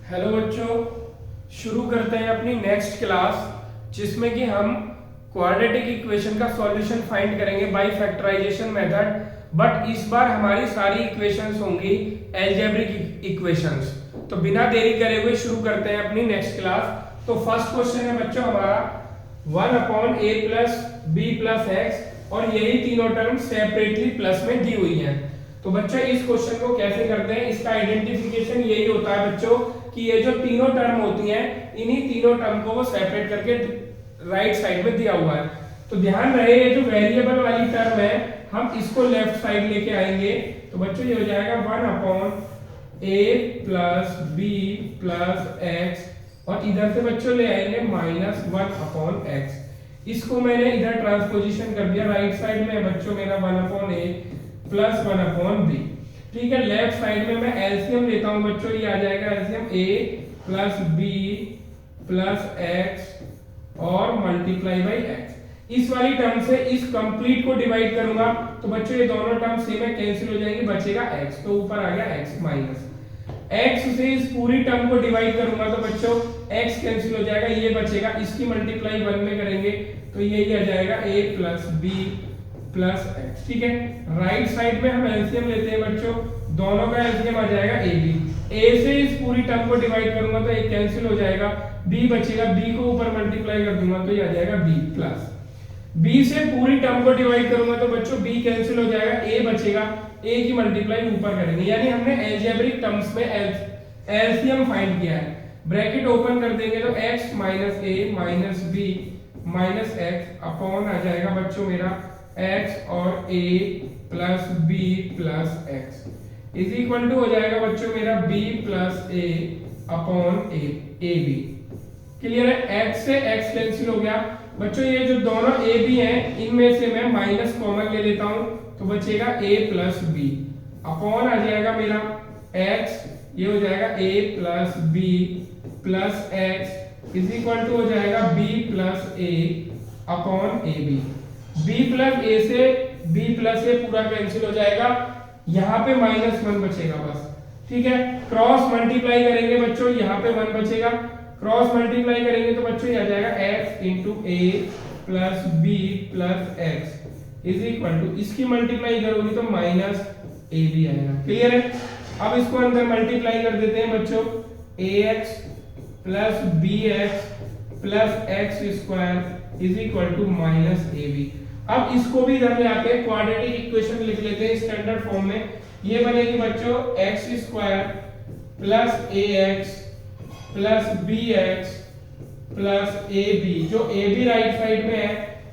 Hello बच्चों, शुरू करते हैं अपनी नेक्स्ट क्लास जिसमें कि हम क्वाड्रेटिक इक्वेशन का सॉल्यूशन फाइंड करेंगे बाय फैक्टराइजेशन मेथड। बट इस बार हमारी सारी इक्वेशंस होंगी अलजेब्रिक इक्वेशंस। तो बिना देरी करे हुए शुरू करते हैं अपनी नेक्स्ट क्लास। तो फर्स्ट क्वेश्चन है बच्चों हमारा 1/a plus b plus x, और यही तीनों टर्म सेपरेटली प्लस में दी हुई हैं। तो बच्चों इस क्वेश्चन को कैसे करते हैं, इसका आइडेंटिफिकेशन यही होता है बच्चों कि ये जो तीनों टर्म होती हैं इन्हीं तीनों टर्म को वो सेपरेट करके राइट साइड में दिया हुआ है। तो ध्यान रहे ये जो वेरिएबल वाली टर्म है हम इसको लेफ्ट साइड लेके आएंगे। तो बच्चों ये हो जाएगा 1/a plus b plus x, और इधर से बच्चों ले आएंगे -1/x। इसको मैंने इधर ट्रांसपोजिशन कर दिया, राइट साइड में बच्चों मेरा 1/a प्लस 1/b। ठीक है, लेफ्ट साइड में मैं एलसीएम लेता हूं बच्चों, ये आ जाएगा LCM a plus b plus x और मल्टीप्लाई बाई x। इस वाली टर्म से इस कंप्लीट को डिवाइड करूंगा तो बच्चों ये दोनों टर्म सेम है, कैंसिल हो जाएंगी, बचेगा x। तो ऊपर आ गया x माइनस x से इस पूरी टर्म को डिवाइड करूंगा तो बच्चों x कैंसिल हो जाएगा, ये बचेगा। इसकी मल्टीप्लाई 1 में करेंगे तो ये आ जाएगा a plus b plus x। ठीक है, राइट साइड में हम एलसीएम लेते हैं बच्चों, दोनों का एलसीएम आ जाएगा ab। a से इस पूरी टर्म को डिवाइड करूंगा तो एक कैंसिल हो जाएगा, b बचेगा, b को ऊपर मल्टीप्लाई कर दूंगा तो ये आ जाएगा b प्लस b से पूरी टर्म को डिवाइड करूंगा तो बच्चों b कैंसिल हो जाएगा, a बचेगा, a की मल्टीप्लाई ऊपर करेंगे। यानी हमने अलजेब्रिक टर्म्स में एलसीएम फाइंड किया है। ब्रैकेट ओपन कर देंगे तो x minus a minus b minus x upon आ जाएगा बच्चों मेरा x और a plus b plus x is equal to हो जाएगा बच्चों मेरा b plus a upon a b। Clear है, x से x कैंसिल हो गया बच्चों। ये जो दोनों a b हैं इनमें से मैं माइनस कॉमन ले लेता हूं तो बचेगा a प्लस b अपॉन आ जाएगा मेरा x, ये हो जाएगा a plus b plus x is equal to हो जाएगा b plus a upon a b। b plus a से b प्लस a पूरा कैंसिल हो जाएगा, यहाँ पे -1 बचेगा बस। ठीक है, क्रॉस मल्टीप्लाई करेंगे बच्चों, यहाँ पे 1 बचेगा, क्रॉस मल्टीप्लाई करेंगे तो बच्चों ये आ जाएगा x into a plus b plus x is equal to, इसकी मल्टीप्लाई इधर होगी तो माइनस a b आएगा। क्लियर है, अब इसको अंदर मल्टीप्लाई कर देते हैं बच्चों, ax plus bx plus x square is equal to minus ab। अब इसको भी इधर ले आके क्वाड्रेटिक इक्वेशन लिख लेते हैं स्टैंडर्ड फॉर्म में। ये बनेगी बच्चों x square plus ax plus bx plus ab। जो ab राइट साइड में है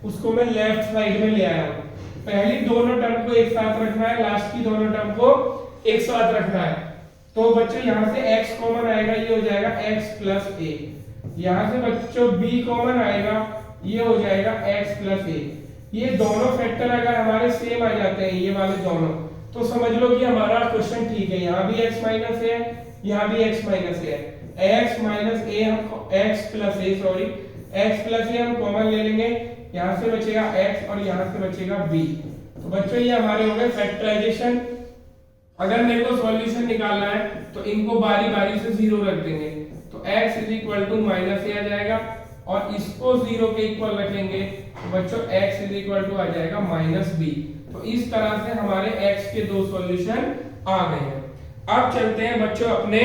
उसको मैं लेफ्ट साइड में ले आया हूं। पहली दोनों टर्म को एक साथ रखना है, लास्ट की दोनों टर्म को एक साथ रखना है। तो बच्चों यहां से x कॉमन आएगा, ये हो जाएगा x प्लस a। यहां से बच्चों b कॉमन आएगा, ये हो जाएगा x प्लस a। ये दोनों फैक्टर अगर हमारे सेम आ जाते हैं, ये वाले दोनों, तो समझ लो कि हमारा क्वेश्चन ठीक है। यहाँ भी x माइनस a है, यहाँ भी x माइनस a है। x माइनस a हम x plus a sorry x plus a हम कॉमन ले लेंगे, यहाँ से बचेगा x और यहाँ से बचेगा b। तो बच्चों ये हमारे हो गए फैक्टराइजेशन। अगर मेरे को सॉल्यूशन निकालना है तो इनको बारी बारी से 0 रख देंगे तो x is equal to minus a आ जाएगा, और इसको 0 के इक्वल रखेंगे तो बच्चों x इज इक्वल टू आ जाएगा माइनस b। तो इस तरह से हमारे x के दो सॉल्यूशन आ गए हैं। अब चलते हैं बच्चों अपने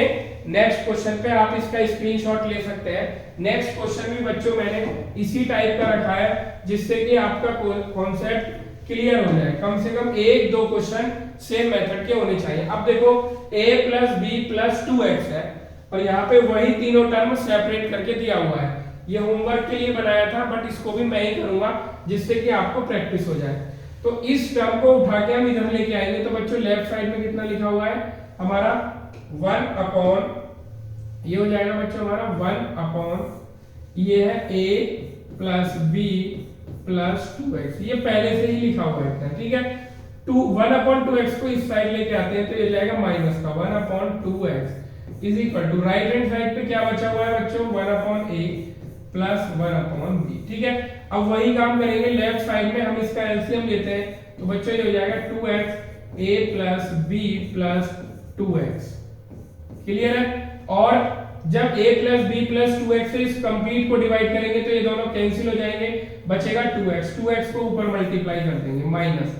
नेक्स्ट क्वेश्चन पे, आप इसका स्क्रीनशॉट ले सकते हैं। नेक्स्ट क्वेश्चन भी बच्चों मैंने इसी टाइप का रखा है जिससे कि आपका कॉन्सेप्ट क्लियर हो जाए। कम से कम 1-2 क्वेश्चन सेम मेथड के होने चाहिए। अब देखो a plus b plus 2x है और यहाँ पे वही तीनों टर्म सेपरेट करके दिया हुआ है। ये होमवर्क के लिए बनाया था बट इसको भी मैं ही करूंगा जिससे कि आपको प्रैक्टिस हो जाए। तो इस टर्म को उठा के हम इधर लेके आएंगे तो बच्चों लेफ्ट साइड में कितना लिखा हुआ है हमारा 1 अपॉन, ये हो जाएगा बच्चों हमारा 1 अपॉन, ये है a plus b plus 2x। ये पहले से ही लिखा हुआ है, ठीक है। 1/2x को इस साइड लेके आते हैं तो ये जाएगा माइनस का 1/2x is equal to, right hand side पे क्या बचा हुआ है बच्चों 1/a प्लस 1/b। ठीक है, अब वही काम करेंगे लेफ्ट साइड में, हम इसका एलसीएम लेते हैं तो बच्चों ये हो जाएगा 2x a plus b plus 2x। Clear है, और जब a plus B plus 2x से इस कंप्लीट को डिवाइड करेंगे तो ये दोनों कैंसिल हो जाएंगे, बचेगा 2x को ऊपर मल्टीप्लाई कर देंगे माइनस।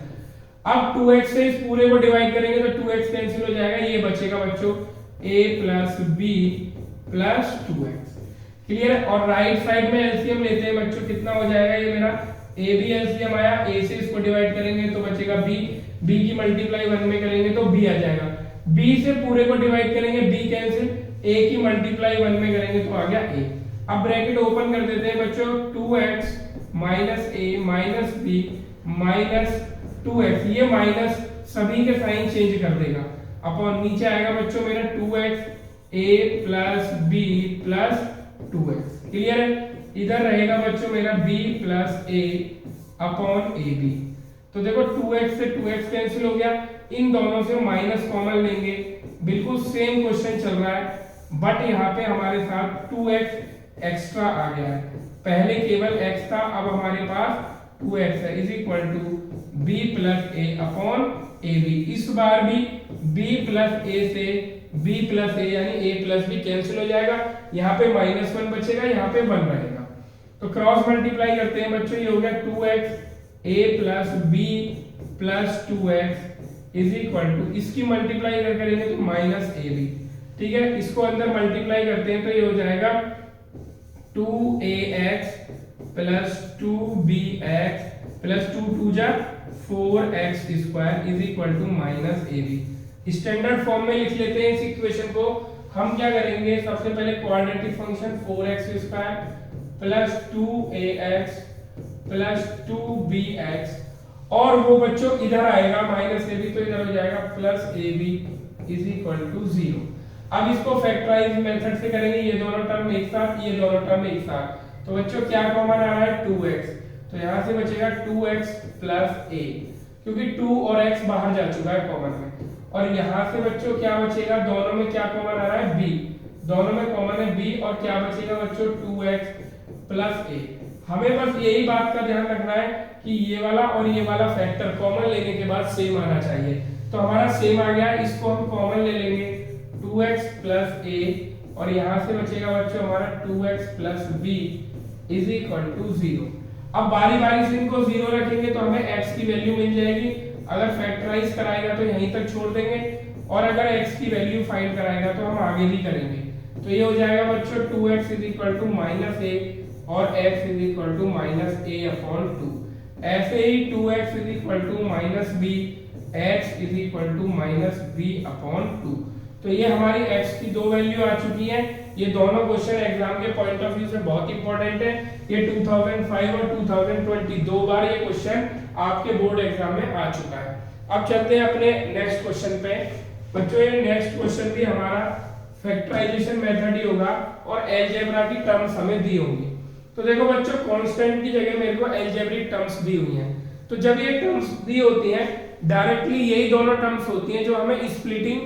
अब 2x से इस पूरे को डिवाइड करेंगे तो 2x कैंसिल हो जाएगा, ये बचेगा बच्चों a plus B plus 2x। Clear. और राइट साइड में एलसीएम लेते हैं बच्चों, कितना हो जाएगा ये मेरा a भी एलसीएम आया, a से इसको डिवाइड करेंगे तो बचेगा b की मल्टीप्लाई 1 में करेंगे तो b आ जाएगा, b से पूरे को डिवाइड करेंगे b कैंसिल, a की मल्टीप्लाई 1 में करेंगे तो आ गया a। अब ब्रैकेट ओपन कर देते हैं बच्चों, 2x minus a minus b minus 2x, ये माइनस सभी के साइन चेंज कर देगा, अपॉन नीचे आएगा बच्चों मेरा 2x a plus b plus 2x। Clear है। इधर रहेगा बच्चों मेरा b plus a upon ab। तो देखो 2x से 2x कैंसिल हो गया, इन दोनों से माइनस कॉमन लेंगे, बिल्कुल सेम क्वेश्चन चल रहा है, बट यहाँ पे हमारे साथ 2x एक्स्ट्रा आ गया है, पहले केवल x था, अब हमारे पास 2x है, is equal to b plus a upon ab। इस बार भी b प्लस a से b प्लस a यानी a प्लस b कैंसिल हो जाएगा, यहाँ पे -1 बचेगा, यहाँ पे 1 रहेगा, तो क्रॉस मल्टीप्लाई करते हैं बच्चों, ये हो गया 2x a plus b plus 2x is equal to, इसकी मल्टीप्लाई अगर करेंगे तो -ab। ठीक है, इसको अंदर मल्टीप्लाई करते हैं तो ये हो जाएगा 2ax प्लस 2bx प्लस 2 2 जा 4x square is equal to -ab। Standard form में लिख लेते हैं इस इक्वेशन को। हम क्या करेंगे, सबसे पहले quadratic function 4x square plus 2ax plus 2bx, और वो बच्चों इधर आएगा -ab, तो इधर हो जाएगा plus ab is equal to 0। अब इसको फैक्टराइज मेथड से करेंगे, ये दोनों टर्म एक साथ, ये दोनों टर्म एक साथ, तो बच्चों क्या कॉमन आ रहा है 2x, तो यहां से बचेगा 2x प्लस a, क्योंकि 2 और x बाहर जा चुका है कॉमन में, और यहां से बच्चों क्या बचेगा, दोनों में क्या कॉमन आ रहा है b, दोनों में कॉमन है b, और क्या बचेगा बच्चों 2x प्लस a। हमें बस यही बात का ध्यान रखना है कि ये वाला और ये वाला फैक्टर कॉमन लेने के बाद सेम आना चाहिए, तो हमारा सेम आ गया, इसको हम कॉमन ले लेंगे 2x प्लस a, और यहां से बचेगा बच्चों हमारा 2x plus b is equal to 0। अब बारी बारी से इनको 0 रखेंगे तो हमें x की वैल्यू मिल जाएगी, अगर फैक्टराइज कराएगा तो यहीं तक छोड़ देंगे, और अगर x की वैल्यू फाइंड कराएगा तो हम आगे भी करेंगे, तो ये हो जाएगा बच्चों 2x is equal to -a और x is equal to -a upon 2। ऐसे ही 2x is equal to -b, x is equal to -b upon 2। तो ये हमारी x की दो वैल्यू आ चुकी है। ये दोनों क्वेश्चन एग्जाम के पॉइंट ऑफ व्यू से बहुत इंपॉर्टेंट है, ये 2005 और 2020 दो बार ये क्वेश्चन आपके बोर्ड एग्जाम में आ चुका है। अब चलते हैं अपने नेक्स्ट क्वेश्चन पे। बच्चों ये नेक्स्ट क्वेश्चन भी हमारा फैक्टराइजेशन मेथड ही होगा, और अलजेब्रा की टर्म्स हमें दी होंगी। तो देखो बच्चों, कांस्टेंट की जगह मेरे को अलजेब्रिक टर्म्स दी हुई हैं, तो जब ये टर्म्स दी होती हैं डायरेक्टली यही दोनों टर्म्स होती हैं जो हमें स्प्लिटिंग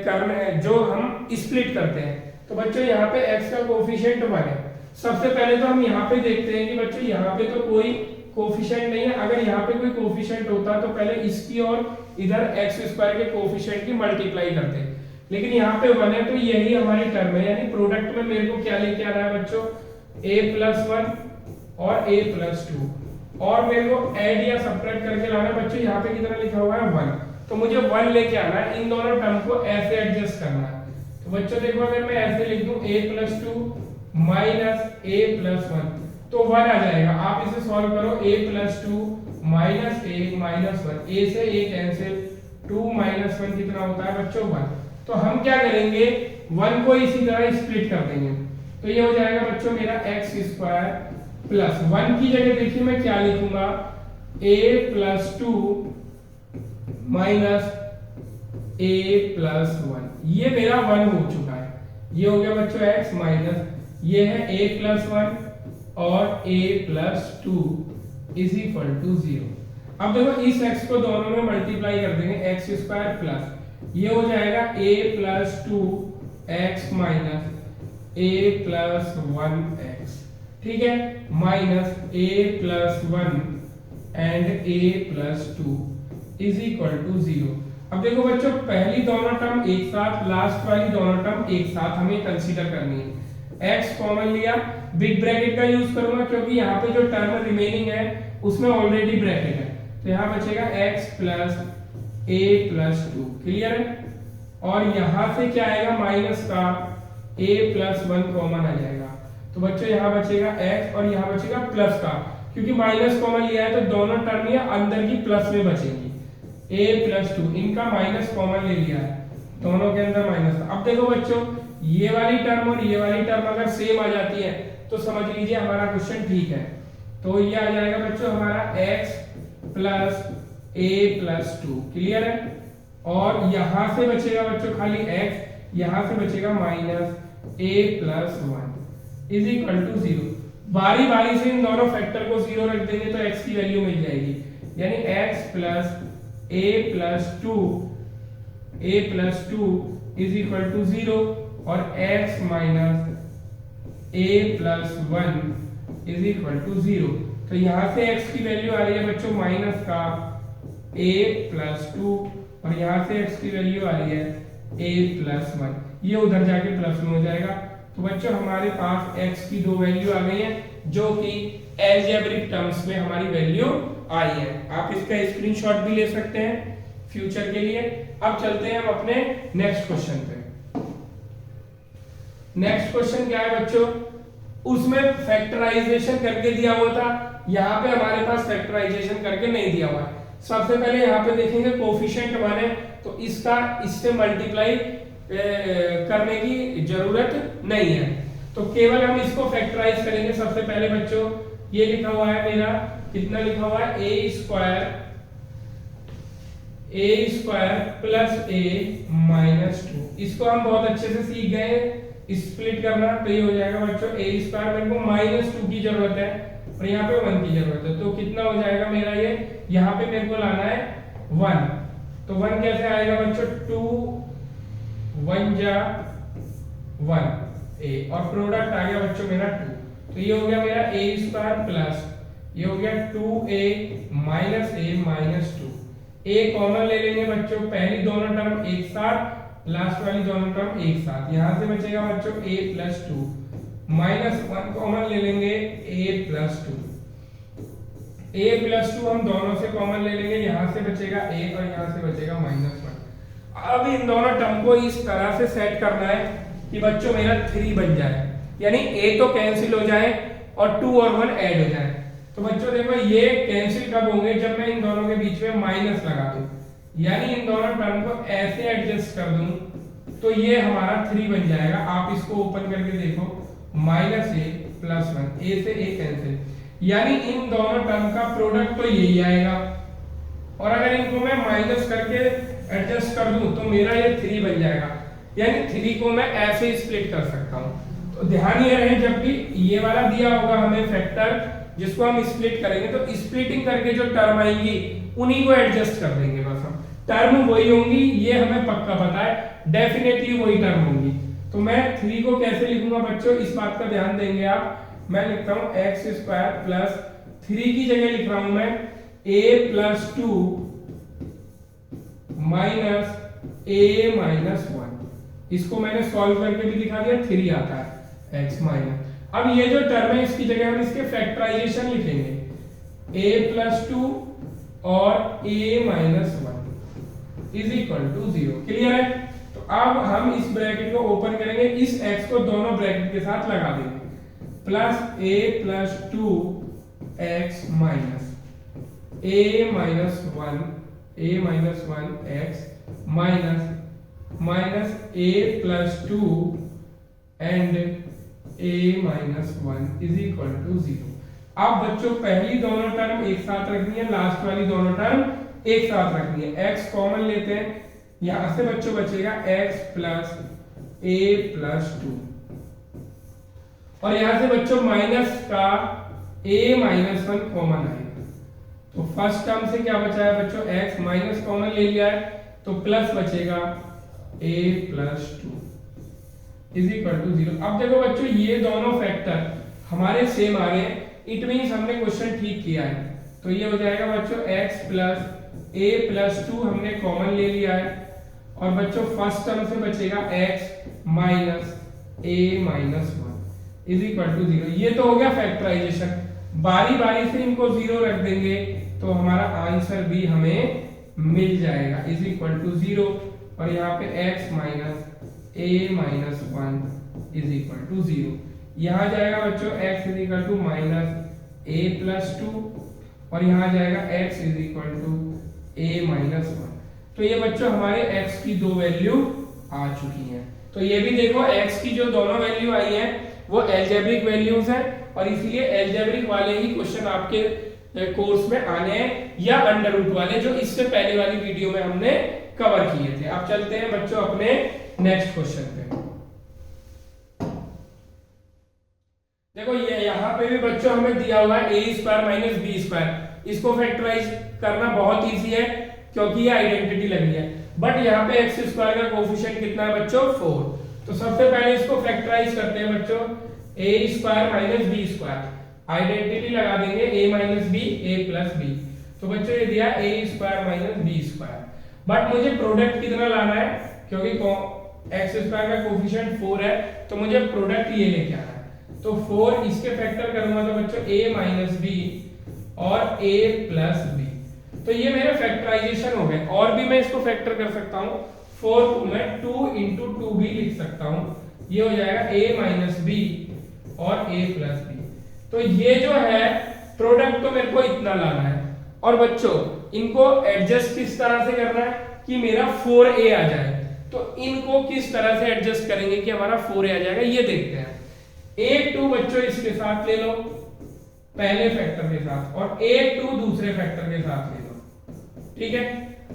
करना है, जो हम स्प्लिट करते हैं। तो बच्चों यहाँ पे x का कोफिशिएंट 1 है। सबसे पहले तो हम यहाँ पे देखते हैं कि बच्चों यहाँ पे तो कोई कोफिशिएंट नहीं है, अगर यहाँ पे कोई कोफिशिएंट होता तो पहले इसकी और इधर x स्क्वायर के कोफिशिएंट की मल्टीप्लाई करते, लेकिन यहाँ पे 1 है तो यही हमारी टर्म है, यानी प्रोडक्ट में मेरे को क्या लेके आना है बच्चों, a प्लस 1 और a प्लस 2, और मेरे को ऐड या सब्ट्रैक्ट करके लाना है बच्चों, यहाँ पे कितना लिखा हुआ है 1, तो मुझे 1 लेके आना है, इन दोनों टर्म को ऐसे एडजस्ट करना है। तो बच्चों देखो, अगर मैं ऐसे लिख दूं a plus 2 minus a plus 1 तो 1 आ जाएगा। आप इसे सॉल्व करो, a plus 2 minus a minus 1, a से a कैंसिल, 2 माइनस 1 कितना होता है बच्चों 1। तो हम क्या करेंगे, 1 को इसी तरह स्प्लिट कर देंगे, तो ये हो जाएगा बच्चों मेरा x स्क्वायर प्लस 1 की जगह देखिए मैं क्या लिखूंगा, a plus 2 minus a plus 1, ये मेरा 1 हो चुका है, ये हो गया बच्चों x माइनस ये है a प्लस 1 और a plus 2 is equal to 0। अब देखो इस x को दोनों में मल्टीप्लाई कर देंगे, x स्क्वायर प्लस ये हो जाएगा a plus 2 x minus a plus 1x, ठीक है, minus a plus 1 and a plus 2 is equal to 0। अब देखो बच्चों, पहली दोनों टर्म एक साथ, लास्ट वाली दोनों टर्म एक साथ हमें कंसीडर करनी है। x कॉमन लिया, बिग ब्रैकेट का यूज करूंगा क्योंकि यहाँ पे जो टर्म रिमेनिंग है उसमें ऑलरेडी ब्रैकेट है, तो यहाँ बचेगा x plus a plus 2। Clear है? और यहाँ से क्या आएगा, माइनस का a प्लस 1 कॉमन आ जाएगा, तो बच्चों यहाँ बचेगा x और यहाँ बचेगा प्लस का, क्योंकि माइनस कॉमन लिया है तो दोनों टर्म ये अंदर की प्लस में बचेंगी। a प्लस 2, इनका माइनस कॉमन ले लिया है, दोनों के अंदर माइनस था। अब देखो बच्चों, ये वाली टर्म और ये वाली टर्म अगर सेम आ जाती है तो समझ लीजिए हमारा क्वेश्चन ठीक है। तो ये आ जाएगा बच्चों हमारा x plus a plus 2। Clear है? और यहां से बचेगा बच्चों खाली x, यहां से बचेगा minus a plus 1 is equal to 0। बारी बारी से इन दोनों फैक्टर को 0 रख देंगे तो x की वैल्यू मिल जाएगी, यानी x plus a plus 2 is equal to 0 और x minus a plus 1 is equal to 0। तो यहां से x की वैल्यू आ रही है बच्चों माइनस का a प्लस 2 और यहां से x की वैल्यू आ रही है a प्लस 1, ये उधर जाके प्लस में हो जाएगा। तो बच्चों हमारे पास x की दो वैल्यू आ गई है जो कि अलजेब्रिक टर्म्स में हमारी वैल्यू आई है। आप इसका स्क्रीनशॉट भी ले सकते हैं फ्यूचर के लिए। अब चलते हैं हम अपने नेक्स्ट क्वेश्चन पे। नेक्स्ट क्वेश्चन क्या है बच्चों, उसमें फैक्टराइजेशन करके दिया हुआ था, यहाँ पे हमारे पास फैक्टराइजेशन करके नहीं दिया हुआ है। सबसे पहले यहाँ पे देखेंगे कोफिशिएंट बने तो इसका इससे मल्टीप्लाई करने की जरूरत नहीं है, तो केवल हम इसको फैक्टराइज करेंगे। सबसे पहले बच्चों ये लिखा हुआ है मेरा, कितना लिखा हुआ है, a square plus a minus 2। इसको हम बहुत अच्छे से सीख गए स्प्लिट करना, तो ये हो जाएगा बच्चों a स्क्वायर, मेरे को माइनस 2 की जरूरत है और यहाँ पे 1 की जरूरत है, तो कितना हो जाएगा मेरा ये, यहाँ पे मेरे को लाना है 1, तो 1 कैसे आएगा बच्चों, 2 1 जा 1 a और प्रोडक्ट आ गया बच्चों मेरा 2, तो ये हो गया मेरा a स्क्वायर प्लस ये हो गया 2a minus a minus 2। a common ले लेंगे बच्चों, पहली दोनों टर्म एक साथ, लास्ट वाली दोनों टर्म एक साथ, यहां से बचेगा बच्चों a प्लस 2 माइनस 1 कॉमन ले लेंगे a प्लस 2। a प्लस 2 हम दोनों से कॉमन ले लेंगे, यहां से बचेगा a और यहां से बचेगा माइनस 1। अब इन दोनों टर्म को इस तरह से सेट करना है कि बच्चों मेरा 3 बन जाए, यानी a तो कैंसिल हो जाए और 2 और 1 ऐड हो जाए। तो बच्चों देखो ये कैंसिल कब होंगे, जब मैं इन दोनों के बीच में माइनस लगा दूं, यानी इन दोनों टर्म को ऐसे एडजस्ट कर दूं तो ये हमारा 3 बन जाएगा। आप इसको ओपन करके देखो, माइनस a प्लस 1, a से a कैंसिल, यानी इन दोनों टर्म का प्रोडक्ट तो यही आएगा, और अगर इनको मैं माइनस करके एडजस्ट कर दूं तो मेरा ये 3 बन जाएगा, यानी 3 को मैं ऐसे ही स्प्लिट कर सकता हूं। तो ध्यान ये रहे, जब भी ये वाला दिया होगा हमें फैक्टर जिसको हम स्प्लिट करेंगे तो स्प्लिटिंग करके जो टर्म आएंगी उन्हीं को एडजस्ट कर देंगे, बस हम टर्म वही होंगी, ये हमें पक्का पता है, डेफिनेटली वही टर्म होंगी। तो मैं 3 को कैसे लिखूंगा बच्चों, इस बात का ध्यान देंगे आप। मैं लिखता हूं x स्क्वायर प्लस 3 की जगह लिख रहा हूं मैं a plus 2 minus a minus 1। इसको मैंने सॉल्व करके भी दिखा दिया, 3 आता है x माइनस। अब ये जो टर्म है इसकी जगह हम इसके फैक्टराइजेशन लिखेंगे, a प्लस 2 और a minus 1 is equal to 0। Clear है? तो अब हम इस ब्रैकेट को ओपन करेंगे, इस x को दोनों ब्रैकेट के साथ लगा देंगे, plus a plus 2 x minus a minus 1 x minus a plus 2 and a minus 1 is equal to 0। अब बच्चों पहली दोनों टर्म एक साथ रखनी है, लास्ट वाली दोनों टर्म एक साथ रखनी है। x कॉमन लेते हैं, यहां से बच्चों बचेगा x प्लस a प्लस 2 और यहां से बच्चों माइनस का a माइनस 1 कॉमन आएगा। तो फर्स्ट टर्म से क्या बचा है बच्चों, x माइनस कॉमन ले लिया है तो प्लस बचेगा a plus 2 is equal to 0। अब देखो बच्चों ये दोनों फैक्टर हमारे सेम आ गए, इट मींस हमने क्वेश्चन ठीक किया है। तो ये हो जाएगा बच्चों x प्लस a प्लस 2 हमने कॉमन ले लिया है, और बच्चों फर्स्ट टर्म से बचेगा x minus a minus 1 is equal to 0। ये तो हो गया फैक्टराइजेशन। बारी बारी से इनको 0 रख देंगे तो हमारा आंसर भी हमें मिल जाएगा, इज इक्वल टू 0। और यहाँ पे x minus a minus 1 is equal to 0। यहाँ जाएगा बच्चों x is equal to minus a plus 2, और यहाँ जाएगा x is equal to a minus 1। तो ये बच्चों हमारे x की दो वैल्यू आ चुकी हैं। तो ये भी देखो x की जो दोनों वैल्यू आई हैं वो एल्जेब्रिक वैल्यूज हैं, और इसलिए एल्जेब्रिक वाले ही क्वेश्चन आपके कोर्स में आने हैं, या अंडर रूट वाले जो इससे पहले वाली वीडियो में हमने कवर किए थे। अब चलते हैं बच्चों अपने नेक्स्ट क्वेश्चन पे। देखो ये यहाँ पे भी बच्चों हमें दिया हुआ है a square minus B square. इसको फैक्टराइज करना बहुत इजी है क्योंकि ये आइडेंटिटी लगी है, बट यहाँ पे x स्क्वायर का कोफिशिएंट कितना है बच्चों 4। तो सबसे पहले इसको फैक्टराइज करते हैं बच्चों, a square minus B square, identity लगा देंगे a minus B a plus B. तो बच्चों ये दिया a square minus B square, but मुझे प्रोडक्ट कितना लाना है, क्योंकि x स्क्वायर का कोफिशिएंट 4 है तो मुझे प्रोडक्ट ये लेके आना है। तो 4 इसके फैक्टर करूंगा तो बच्चों a माइनस बी और a प्लस बी। तो ये मेरे फैक्टराइजेशन हो गए, और भी मैं इसको फैक्टर कर सकता हूँ। 4 को मैं 2 into 2 भी लिख सकता हूँ, ये हो जाएगा a माइनस बी और a प्लस बी। तो ये जो है प्रोडक्ट तो मेरे को इतना लाना है, और बच्चों इनको एडजस्ट किस तरह से करना है कि मेरा 4a आ जाए। तो इनको किस तरह से एडजस्ट करेंगे कि हमारा 4a आ जाएगा, ये देखते हैं। a2 बच्चों इसके साथ ले लो पहले फैक्टर के साथ, और a2 दूसरे फैक्टर के साथ ले लो, ठीक है।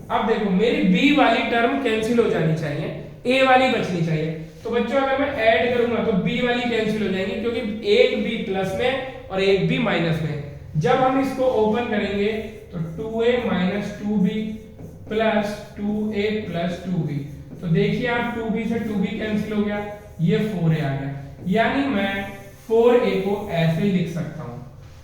अब देखो मेरी b वाली टर्म कैंसिल हो जानी चाहिए, a वाली बचनी चाहिए। तो बच्चों अगर मैं ऐड करूंगा तो b वाली कैंसिल हो जाएंगी, क्योंकि एक b प्लस में और एक b माइनस में। जब हम इसको ओपन करेंगे तो 2a minus 2b plus 2a plus 2b। तो देखिए आप 2b से 2b कैंसिल हो गया, ये 4a आ गया, यानी मैं 4a को ऐसे ही लिख सकता हूं,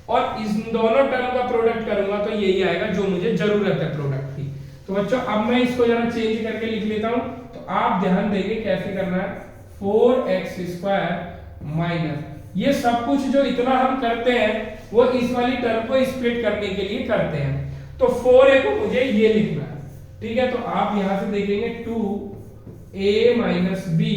और इस दोनों टर्म का प्रोडक्ट करूंगा तो यही आएगा जो मुझे जरूरत है प्रोडक्ट की। तो बच्चों अब मैं इसको जरा चेंज करके लिख लेता हूं, तो आप ध्यान देंगे कैसे करना है। 4x स्क्वायर माइनस, ये सब कुछ जो इतना हम करते हैं वो इस वाली टर्म को स्प्लिट करने के लिए करते हैं। तो 4a को मुझे ये लिखना है, ठीक है। तो आप यहां से देखेंगे 2a minus b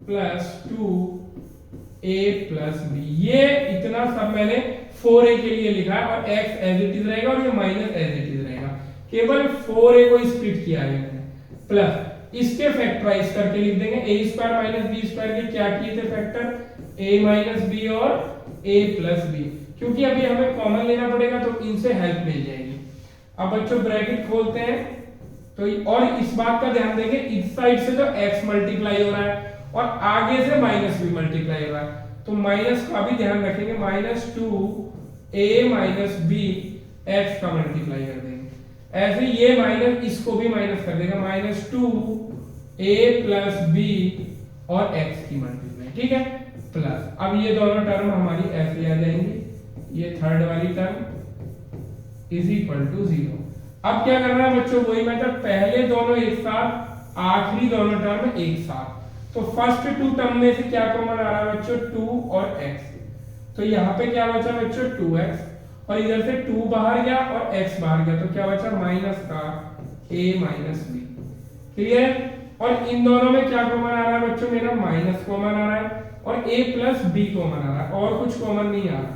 plus 2a plus b, ये इतना सब मैंने 4a के लिए लिखा है, और x एज इट इज रहेगा और ये माइनस एज इट इज रहेगा। केवल 4a को स्प्लिट किया है मैंने, प्लस इसके फैक्टराइज करके लिख देंगे। a square minus b square के क्या किए थे फैक्टर, a माइनस b और a प्लस b, क्योंकि अभी हमें कॉमन लेना पड़ेगा तो इनसे हेल्प मिल जाएगी। अब बच्चों ब्रैकेट खोलते हैं, तो और इस बात का ध्यान देंगे इस साइड से तो x मल्टीप्लाई हो रहा है और आगे से माइनस भी मल्टीप्लाई हो रहा है, तो माइनस का भी ध्यान रखेंगे। Minus 2a minus b x का मल्टीप्लाई कर देंगे, ऐसे ये माइनस इसको भी माइनस कर देगा, माइनस 2a प्लस b और x की मल्टीप्लाई, ठीक है, प्लस। अब ये दोनों टर्म हमारी ऐसे आ जाएंगी, ये थर्ड वाली टर्म इज इक्वल टू 0। अब क्या करना है बच्चों, वही मेथड, पहले दोनों एक साथ, आखिरी दोनों टर्म एक साथ। तो फर्स्ट टू टर्म में से क्या कॉमन आ रहा है बच्चों, 2 और x। तो यहाँ पे क्या बचा बच्चों 2x, और इधर से 2 बाहर गया और x बाहर गया, तो क्या बचा माइनस का a माइनस b, क्लियर। और इन दोनों में क्या कॉमन आ रहा है बच्चों, मेरा माइनस कॉमन आ रहा है और a प्लस b कॉमन आ रहा है, और कुछ कॉमन नहीं आ रहा।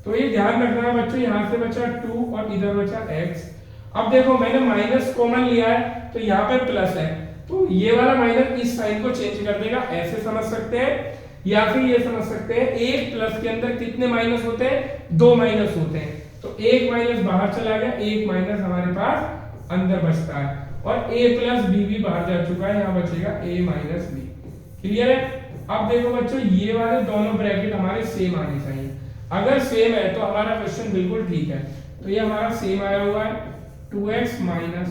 तो ये ध्यान रखना है बच्चों, यहाँ से बचा 2 और इधर बचा x। अब देखो मैंने माइनस कॉमन लिया है तो यहाँ पे प्लस है, तो ये वाला माइनस इस साइन को चेंज कर देगा, ऐसे समझ सकते हैं, या फिर ये समझ सकते हैं एक प्लस के अंदर कितने माइनस होते हैं, 2 माइनस होते हैं। तो एक माइनस बाहर चला गया, एक माइनस हमारे पास अंदर बचता है, और a प्लस b भी बाहर जा चुका है, यहाँ बचेगा a माइनस b, क्लियर है। अब देखो बच्चों ये वाले दोनों ब्रैकेट हमारे सेम आने चाहिए, अगर सेम है तो हमारा क्वेश्चन बिल्कुल ठीक है। तो ये हमारा सेम आया हुआ है, 2x minus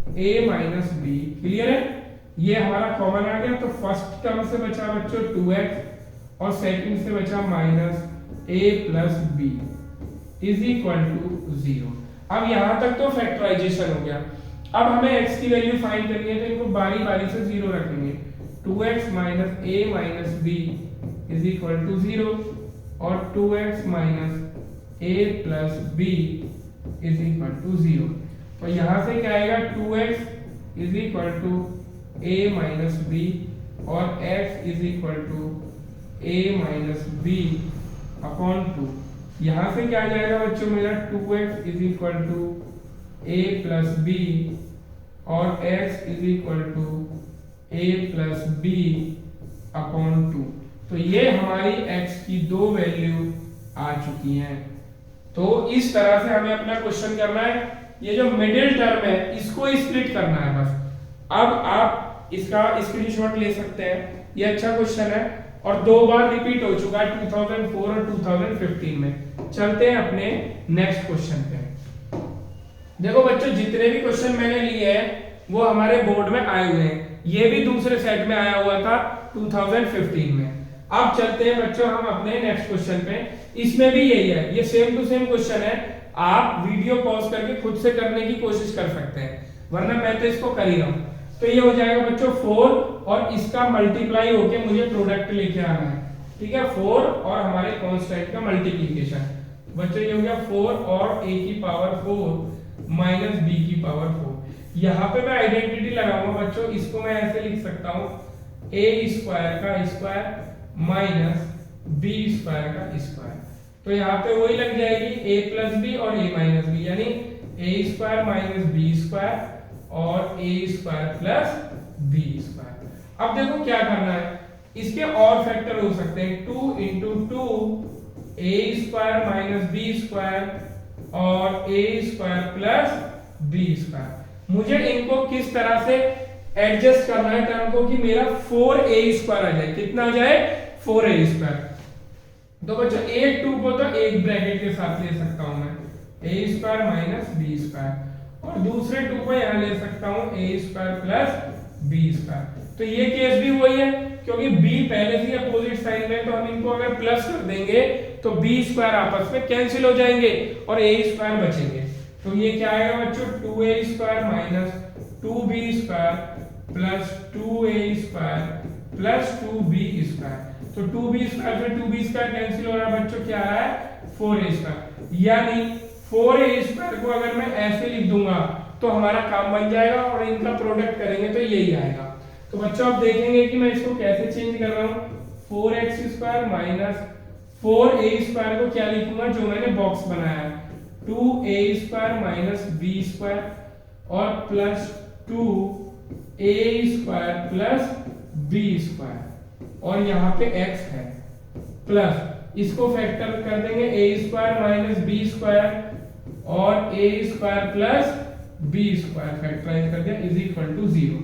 a minus b, clear है। ये हमारा कॉमन आ गया, तो फर्स्ट टर्म से बचा बच्चों 2x और सेकंड से बचा minus a plus b is equal to 0। अब यहाँ तक तो फैक्टराइजेशन हो गया। अब हमें x की वैल्यू फाइंड करनी है, तो इनको बारी बारी से जीरो रखेंगे। 2x minus a minus b is equal to 0 और 2x minus a plus b is equal to 0। तो यहाँ से क्या आएगा, 2x is equal to a minus b और x is equal to a minus b upon 2। यहाँ से क्या आ जाएगा बच्चों मेरा, 2x is equal to a plus b और x is equal to a plus b upon 2। तो ये हमारी x की दो वैल्यू आ चुकी हैं। तो इस तरह से हमें अपना क्वेश्चन करना है। ये जो मिडिल टर्म है इसको स्प्लिट करना है बस। अब आप इसका स्क्रीनशॉट ले सकते हैं, ये अच्छा क्वेश्चन है और दो बार रिपीट हो चुका है 2004 और 2015 में। चलते हैं अपने नेक्स्ट क्वेश्चन पे। देखो बच्चों, जितने भी क्वेश्चन मैंने लिए हैं वो हमारे बोर्ड में आए हुए हैं। ये भी दूसरे सेट में आया हुआ था 2015 में। अब चलते हैं बच्चों हम अपने नेक्स्ट क्वेश्चन पे। इसमें भी यही है, ये सेम टू सेम क्वेश्चन है। आप वीडियो पॉज करके खुद से करने की कोशिश कर सकते हैं, वरना मैं तो इसको कर ही रहा हूं। तो ये हो जाएगा बच्चों 4 और इसका मल्टीप्लाई होके मुझे प्रोडक्ट लेके आना है। ठीक है, 4 और हमारे कांस्टेंट का मल्टीप्लिकेशन। बच्चों ये हो गया 4 और a की पावर 4 माइनस b की पावर 4। यहाँ पे मैं आइडेंटिटी लगाऊंगा बच्चों, इसको मैं ऐसे लिख सकता हूँ a स्क्वायर का स्क्वायर माइनस b स्क्वायर का स्क्वायर। तो यहाँ पे वही लग जाएगी a प्लस b और a माइनस b, यानी a square minus b square और a square plus b square. अब देखो क्या करना है, इसके और फैक्टर हो सकते हैं 2 into 2 a square minus b square और a square plus b square. मुझे इनको किस तरह से एडजस्ट करना है टर्म को कि मेरा 4a स्क्वायर आ जाए। कितना आ जाए, 4a स्क्वायर। तो बच्चों एक 2 को तो एक ब्रैकेट के साथ ले सकता हूं मैं, a square minus b square, और दूसरे 2 को यहां ले सकता हूं a square plus b square. तो ये केस भी वही है, क्योंकि b पहले से अपोजिट साइन में, तो हम इनको अगर प्लस कर देंगे तो b स्क्वायर आपस में कैंसिल हो जाएंगे और a स्क्वायर बचेंगे। तो ये क्या आएगा बच्चों, 2a square minus 2b square plus 2a square plus 2b square. तो 2b स्क्वायर से 2b स्क्वायर कैंसिल हो रहा है बच्चों, क्या आ रहा है 4a स्क्वायर। यानी 4a स्क्वायर को अगर मैं ऐसे लिख दूंगा तो हमारा काम बन जाएगा और इनका प्रोडक्ट करेंगे तो यही आएगा। तो बच्चों आप देखेंगे कि मैं इसको कैसे चेंज कर रहा हूं, 4x square minus 4a square को क्या लिखूंगा, जो मैंने बॉक्स बनाया है, 2a square minus b square और plus 2a square plus b square, और यहाँ पे x है प्लस इसको फैक्टर कर देंगे a square minus b square और a square plus b square factorise कर दिया इज इक्वल टू 0।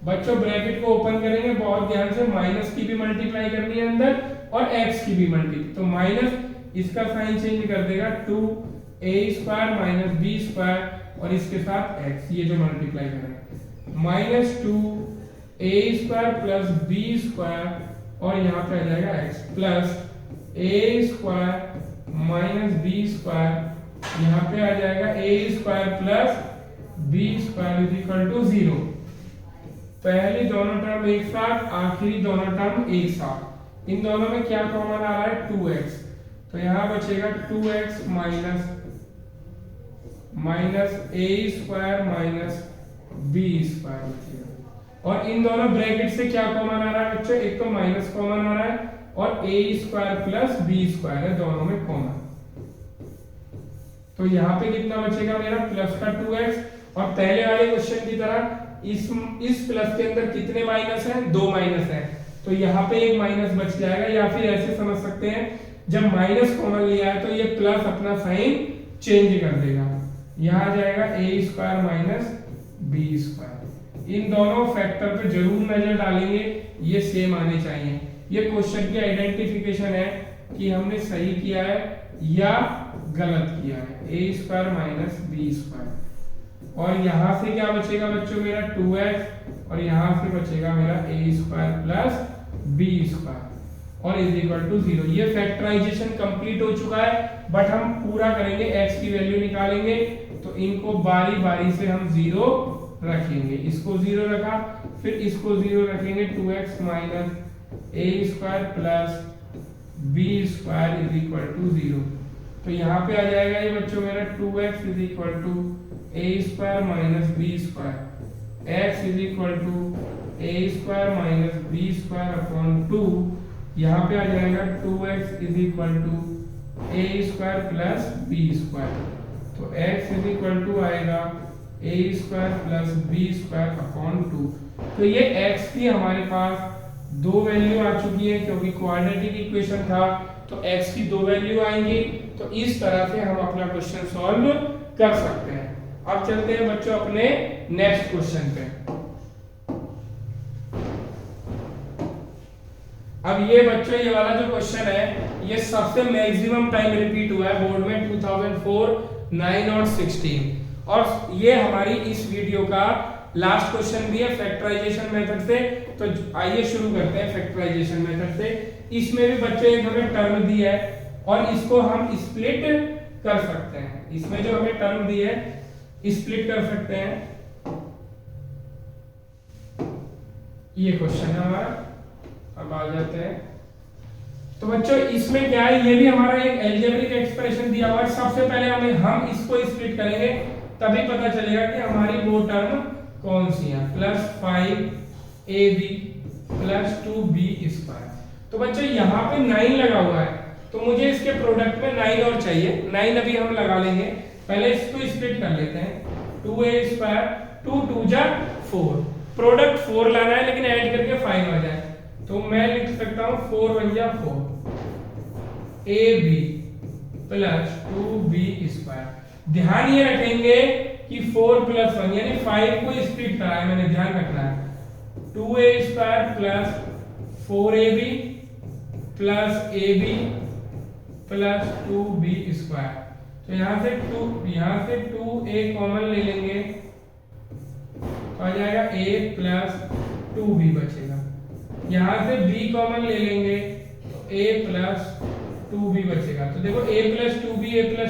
बच्चों ब्रैकेट को ओपन करेंगे, बहुत ध्यान से, माइनस की भी मल्टीप्लाई करनी है अंदर और x की भी मल्टीप्लाई। तो माइनस इसका साइन चेंज कर देगा 2a square minus b square और इसके साथ x, ये जो मल्टीप्लाई करेंगे, minus 2a square plus b square और यहाँ पे आ जाएगा x plus a square minus b square, यहाँ पे आ जाएगा a square plus b square is equal to 0। पहली दोनों टर्म एक साथ, आखिरी दोनों टर्म एक साथ। इन दोनों में क्या कॉमन आ रहा है, 2x। तो यहां बचेगा 2x minus a square minus b square बचेगा। और इन दोनों ब्रैकेट से क्या कॉमन आ रहा है बच्चों, एक तो माइनस कॉमन आ रहा है और a square plus b square है दोनों में कॉमन। तो यहाँ पे कितना बचेगा मेरा, प्लस का 2x। और पहले वाले क्वेश्चन की तरह इस प्लस के अंदर कितने माइनस हैं, 2 माइनस हैं, तो यहाँ पे एक माइनस बच जाएगा। या फिर ऐसे समझ सकते हैं, जब माइनस कॉमन लिया है तो ये प्लस अपना साइन चेंज कर देगा, यहाँ जाएगा a square minus b square. इन दोनों फैक्टर पे जरूर नजर डालेंगे, ये सेम आने चाहिए। ये क्वेश्चन की आइडेंटिफिकेशन है कि हमने सही किया है या गलत किया है, a square minus b square. और यहां से क्या बचेगा बच्चों मेरा 2x और यहां से बचेगा मेरा a square plus b square और इज इक्वल टू 0। ये फैक्टराइजेशन कंप्लीट हो चुका है। बट हम पूरा करेंगे, x की वैल्यू निकालेंगे तो इनको बारी बारी से हम 0 रखेंगे। इसको 0 रखा, फिर इसको 0 रखेंगे, 2x minus a square plus b square is equal to 0। तो यहाँ पे आ जाएगा ये बच्चों मेरा 2x is equal to a square minus b square, x is equal to a square minus b square upon 2। यहाँ पे आ जाएगा 2x is equal to a square plus b square, तो x इज इक्वल टू आएगा a square plus b square upon 2। तो ये x की हमारे पास दो वैल्यू आ चुकी है, क्योंकि क्वाड्रेटिक इक्वेशन था तो x की दो वैल्यू आएंगी। तो इस तरह से हम अपना क्वेश्चन सॉल्व कर सकते हैं। अब चलते हैं बच्चों अपने नेक्स्ट क्वेश्चन पे। अब ये बच्चों ये वाला जो क्वेश्चन है ये सबसे मैक्सिमम टाइम रिपीट हुआ है बोर्ड में 2004, 9 और 16, और ये हमारी इस वीडियो का लास्ट क्वेश्चन भी है फैक्टराइजेशन मेथड से। तो आइए शुरू करते हैं फैक्टराइजेशन मेथड से। इसमें भी बच्चों एक हमें टर्म दी है और इसको हम स्प्लिट कर सकते हैं। इसमें जो हमें टर्म दी है स्प्लिट कर सकते हैं। ये क्वेश्चन है हमारा। अब आ जाते हैं, तो बच्चों इसमें क्या है, ये भी हमारा एक अलजेब्रिक एक्सप्रेशन दिया हुआ है। सबसे पहले हम इसको स्प्लिट करेंगे, तभी पता चलेगा कि हमारी वो टर्म कौन सी है। Plus 5ab plus 2b square. तो बच्चों यहाँ पे 9 लगा हुआ है, तो मुझे इसके प्रोडक्ट में 9 और चाहिए। 9 अभी हम लगा लेंगे, पहले इसको स्प्लिट कर लेते हैं। 2a स्क्वायर 2 2 जा 4, प्रोडक्ट 4 लाना है लेकिन ऐड करके 5 आ जाए, तो मैं लिख सकता हूं 4 1 जा 4 ab प्लस 2b स्क्वायर। ध्यान ये रखेंगे कि 4 प्लस 1 यानी 5 को स्प्लिट करा है मैंने, ध्यान रखना है। 2a square plus 4ab plus ab plus 2b square. तो यहां से 2a कॉमन ले लेंगे तो आ जाएगा a प्लस 2b बचेगा। यहां से b कॉमन ले लेंगे तो a प्लस 2b बचेगा। तो देखो a प्लस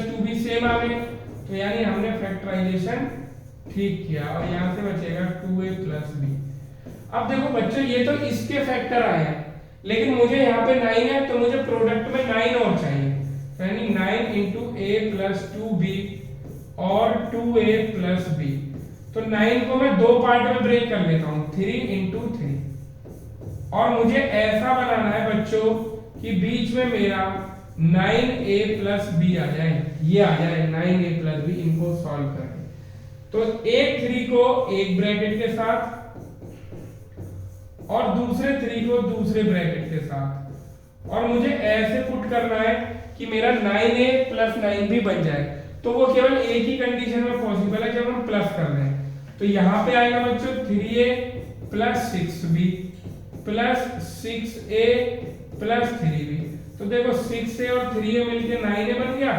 2b सेम आ गए, तो यानी हमने फैक्टराइजेशन ठीक किया और यहां से बचेगा 2a प्लस b। अब देखो बच्चों ये तो इसके फैक्टर आए हैं, लेकिन मुझे यहाँ पे 9 है तो मुझे प्रोडक्ट में 9 और चाहिए, यानी 9 इंटू a प्लस 2b और 2a प्लस b। तो 9 को मैं दो पार्ट में ब्रेक कर लेता हूँ, 3 इंटू 3, और मुझे ऐसा बनाना है बच्चों कि बीच में मेरा 9a प्लस b आ जाए, ये आ जाए 9a प्लस b। इनको सॉल्व करें तो एक 3 को एक ब्रैकेट के साथ और दूसरे 3 को दूसरे ब्रैकेट के साथ, और मुझे ऐसे पुट करना है कि मेरा 9a प्लस 9 भी बन जाए। तो वो केवल एक ही कंडीशन में पॉसिबल है जब हम प्लस कर रहे हैं। तो यहाँ पे आएगा बच्चों 3a plus 6b plus 6a plus 3b। तो देखो 6a और 3a मिलके 9a बन गया,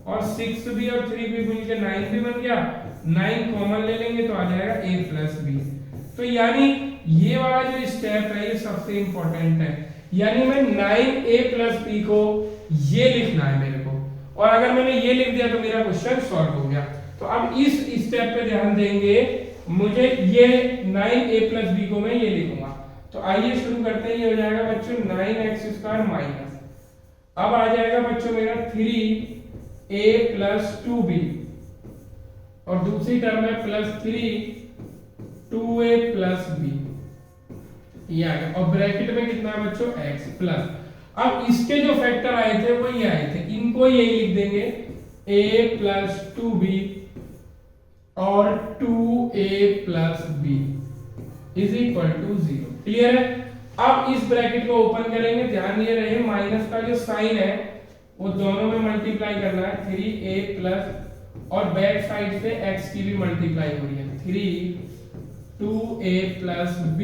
और 6b और 3b मिलके 9 भी बन गया। 9 कॉमन ले लेंगे तो आ जाएगा a प्लस b। तो यानी ये वाला जो स्टेप है ये सबसे इंपॉर्टेंट है, यानी मैं 9a प्लस b को ये लिखना है मेरे को, और अगर मैंने ये लिख दिया तो मेरा क्वेश्चन सॉल्व हो गया। तो अब इस स्टेप पे ध्यान देंगे, मुझे ये 9a प्लस b को मैं ये लिखूंगा। तो आइए शुरू करते हैं। ये हो जाएगा बच्चों 9x स्क्वायर माइनस, अब आ जाएगा बच्चों मेरा 3a प्लस 2b, और दूसरी टर्म है प्लस 2a प्लस b, ये आ गया। और ब्रैकेट में कितना है बच्चों x प्लस। अब इसके जो फैक्टर आए थे वो ये आए थे, इनको यही लिख देंगे a प्लस 2b और 2a plus b is equal to 0। Clear है। अब इस ब्रैकेट को ओपन करेंगे, ध्यान ये रहे माइनस का जो साइन है वो दोनों में मल्टीप्लाई करना है, 3a प्लस, और बैक साइड से x की भी मल्टीप्लाई हो रही है, 2a plus b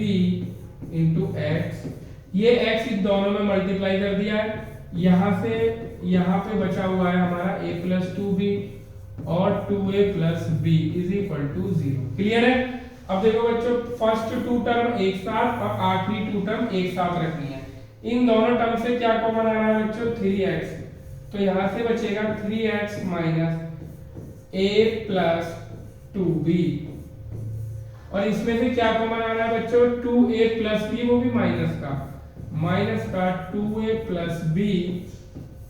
into x। ये x इन दोनों में मल्टीप्लाई कर दिया है, यहां से यहां पे बचा हुआ है हमारा a प्लस 2b और 2a plus b is equal to 0। Clear है। अब देखो बच्चों फर्स्ट 2 टर्म एक साथ और आखिरी 2 टर्म एक साथ रखनी है। इन दोनों टर्म से क्या कॉमन आ रहा है बच्चों 3x, तो यहाँ से बचेगा 3x minus a plus 2b, और इसमें से क्या कॉमन आ रहा है बच्चों, 2a प्लस b, वो भी माइनस का 2a प्लस b,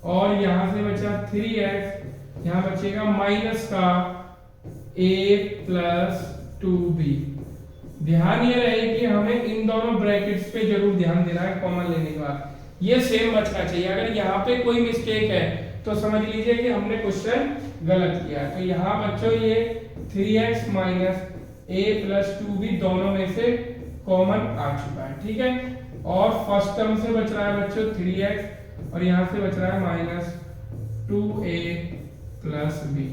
और यहाँ से बचा 3x, यहाँ बचेगा माइनस का a प्लस 2b। ध्यान ये रहे कि हमें इन दोनों ब्रैकेट्स पे जरूर ध्यान देना है कॉमन लेने के बाद, ये सेम बचना चाहिए। अगर यहाँ पे कोई मिस्टेक है तो समझ लीजिए कि हमने क्वेश्चन गलत किया। तो यहाँ बच्चों ये 3x minus a plus 2b दोनों में से कॉमन आ चुका है, ठीक है। और फर्स्ट टर्म से बच रहा है बच्चों 3x, और यहाँ से बच रहा है minus 2a plus b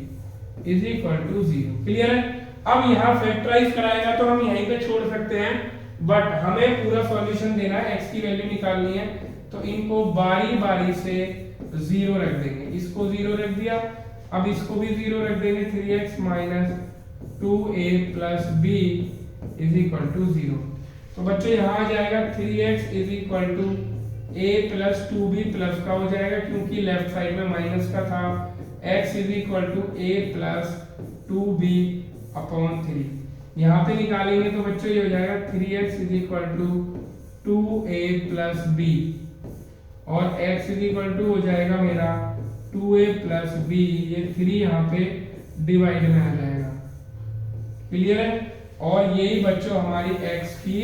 is equal to 0। Clear है। अब यहाँ फैक्टराइज कराएगा तो हम यहीं पे छोड़ सकते हैं, बट हमें पूरा सॉल्यूशन देना है, x की वैल्यू निकालनी है, तो इनको बारी बारी से 0 रख देंगे। इसको 0 रख दिया, अब इसको भी 0 रख देंगे, 3x minus 2a plus b is equal to 0। तो बच्चों यहाँ आ जाएगा 3x is equal to a plus 2b plus का हो जाएगा, क्योंकि लेफ्ट साइड में माइनस का था, x is equal to a plus 2b upon 3। यहाँ पे निकालेंगे तो बच्चों ये हो जाएगा 3x is equal to 2a plus b, और x इज इक्वल टू हो जाएगा मेरा 2a प्लस b, ये 3 यहाँ पे डिवाइड में आ जाएगा। क्लियर है। और यही बच्चों हमारी x की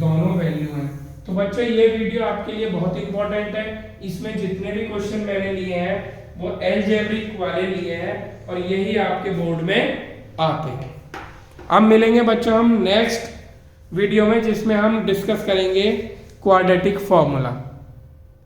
दोनों वैल्यू हैं। तो बच्चों ये वीडियो आपके लिए बहुत इंपॉर्टेंट है, इसमें जितने भी क्वेश्चन मैंने लिए हैं वो अलजेब्रिक वाले लिए हैं, और यही आपके बोर्ड में आते हैं। अब मिलेंगे बच्चों हम नेक्स्ट वीडियो में, जिसमें हम डिस्कस करेंगे क्वाड्रेटिक फॉर्मूला।